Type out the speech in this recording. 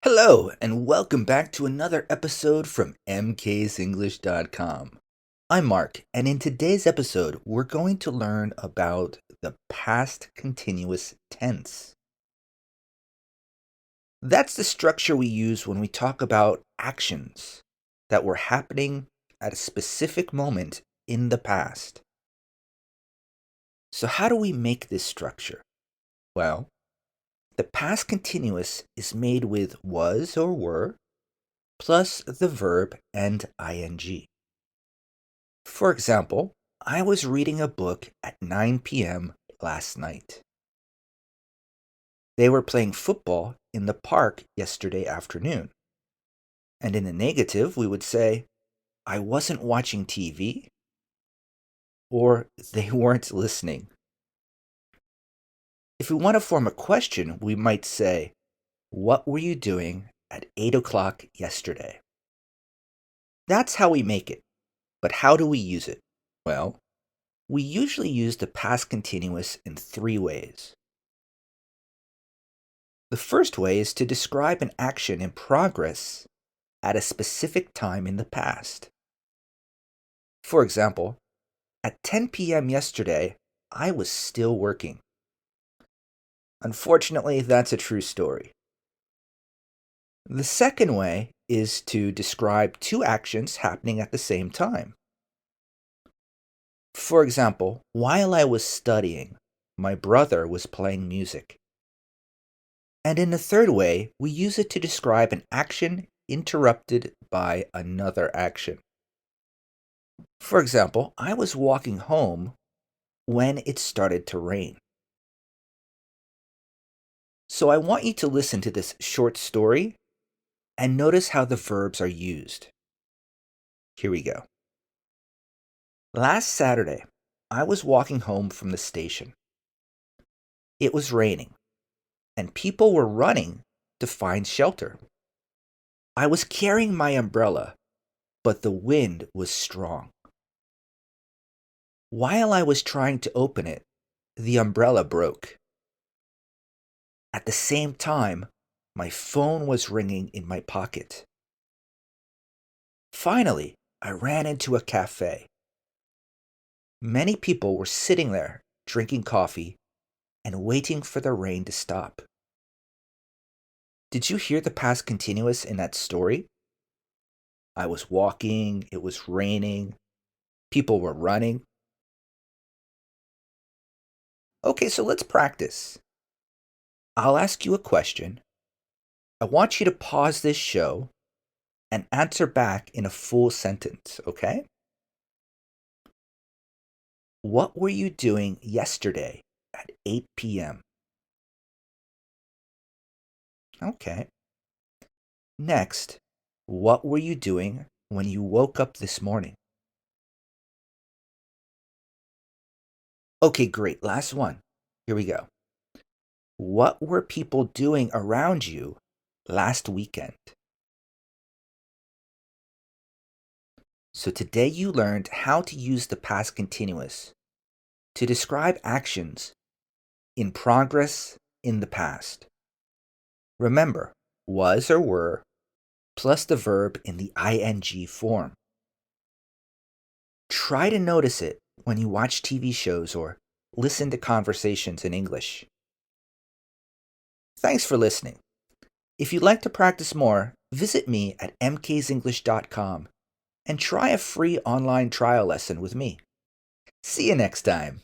Hello, and welcome back to another episode from MKsEnglish.com. I'm Mark, and in today's episode, we're going to learn about the past continuous tense. That's the structure we use when we talk about actions that were happening at a specific moment in the past. So, how do we make this structure? Well, the past continuous is made with was or were plus the verb and ing. For example, I was reading a book at 9 p.m. last night. They were playing football in the park yesterday afternoon. And in the negative, we would say, I wasn't watching TV, or they weren't listening. If we want to form a question, we might say, what were you doing at 8 o'clock yesterday? That's how we make it. But how do we use it? Well, we usually use the past continuous in three ways. The first way is to describe an action in progress at a specific time in the past. For example, at 10 p.m. yesterday, I was still working. Unfortunately, that's a true story. The second way is to describe two actions happening at the same time. For example, while I was studying, my brother was playing music. And in the third way, we use it to describe an action interrupted by another action. For example, I was walking home when it started to rain. So I want you to listen to this short story and notice how the verbs are used. Here we go. Last Saturday, I was walking home from the station. It was raining, and people were running to find shelter. I was carrying my umbrella, but the wind was strong. While I was trying to open it, the umbrella broke. At the same time, my phone was ringing in my pocket. Finally, I ran into a cafe. Many people were sitting there, drinking coffee and waiting for the rain to stop. Did you hear the past continuous in that story? I was walking, it was raining, people were running. Okay, so let's practice. I'll ask you a question. I want you to pause this show and answer back in a full sentence, okay? What were you doing yesterday at 8 p.m.? Okay. Next, what were you doing when you woke up this morning? Okay, great. Last one. Here we go. What were people doing around you last weekend? So today you learned how to use the past continuous to describe actions in progress in the past. Remember, was or were plus the verb in the ing form. Try to notice it when you watch TV shows or listen to conversations in English. Thanks for listening. If you'd like to practice more, visit me at MKsEnglish.com and try a free online trial lesson with me. See you next time.